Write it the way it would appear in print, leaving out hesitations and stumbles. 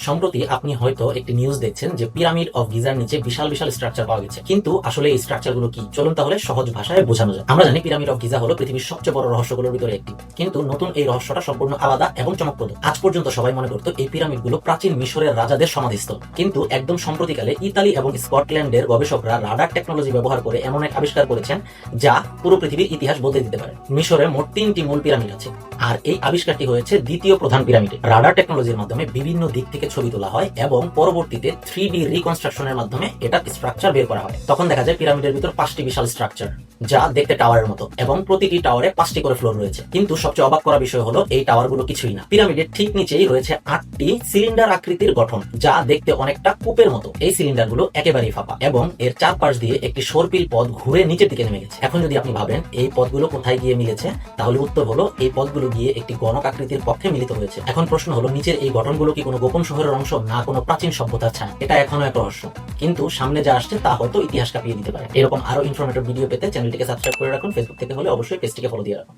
সম্প্রতি আপনি হয়তো একটি নিউজ দেখছেন যে পিরামিড অফ গিজার নিচে বিশাল বিশাল স্ট্রাকচার পাওয়া গেছে, কিন্তু আসলে এই স্ট্রাকচার গুলো কি চলুন তাহলে সহজ ভাষায় বোঝানো যায়। আমরা জানি পিরামিড অফ গিজা হলো পৃথিবীর সবচেয়ে বড় রহস্যগুলোর ভিতরে একটি, কিন্তু নতুন এই রহস্যটা সম্পূর্ণ আলাদা এবং চমকপ্রদ। আজ পর্যন্ত সবাই মনে করতো এই পিরামিড গুলো প্রাচীন মিশরের রাজাদের সমাধিস্থল, কিন্তু একদম সম্প্রতিকালে ইতালি এবং স্কটল্যান্ডের গবেষকরা রাডার টেকনোলজি ব্যবহার করে এমন এক আবিষ্কার করেছেন যা পুরো পৃথিবীর ইতিহাস বদলে দিতে পারে। মিশরে মোট 3টি মূল পিরামিড আছে, আর এই আবিষ্কারটি হয়েছে দ্বিতীয় প্রধান পিরামিডে। রাডার টেকনোলজির মাধ্যমে বিভিন্ন দিক থেকে ছবি তোলা হয় এবং পরবর্তীতে 3D রিকনস্ট্রাকশনের মাধ্যমে এটার স্ট্রাকচার বের করা হয়। তখন দেখা যায় পিরামিডের ভিতর 5টি বিশাল স্ট্রাকচার, যা দেখতে টাওয়ারের মতো, এবং প্রতিটি টাওয়ারে 5টি করে ফ্লোর রয়েছে। কিন্তু সবচেয়ে অবাক করা বিষয় হলো এই টাওয়ারগুলো কিছুই না। পিরামিডের ঠিক নিচেই রয়েছে 8টি সিলিন্ডার আকৃতির গঠন, যা দেখতে অনেকটা কূপের মতো। এই সিলিন্ডারগুলো একেবারেই ফাঁপা এবং এর চারপাশ দিয়ে একটি সর্পিল পথ ঘুরে নিচের দিকে নেমে গেছে। এখন যদি আপনি ভাবেন এই পথগুলো কোথায় গিয়ে মিলেছে, তাহলে উত্তর হলো এই পথগুলো গিয়ে একটি গণক আকৃতির পথে মিলিত হয়েছে। এখন প্রশ্ন হলো, নিচের এই গঠনগুলো কি কোনো গোপন শহরের অংশ, না কোনো প্রাচীন সভ্যতার ছায়া? এটা এখনো এক রহস্য, কিন্তু সামনে যা আসছে তা হয়তো ইতিহাস কাঁপিয়ে দিতে পারে। এরকম আরো ইনফরমেটিভ ভিডিও পেতে চ্যানেলটিকে সাবস্ক্রাইব করে রাখুন। ফেসবুক থেকে হলে অবশ্যই পেজটিকে ফলো দিয়ে রাখুন।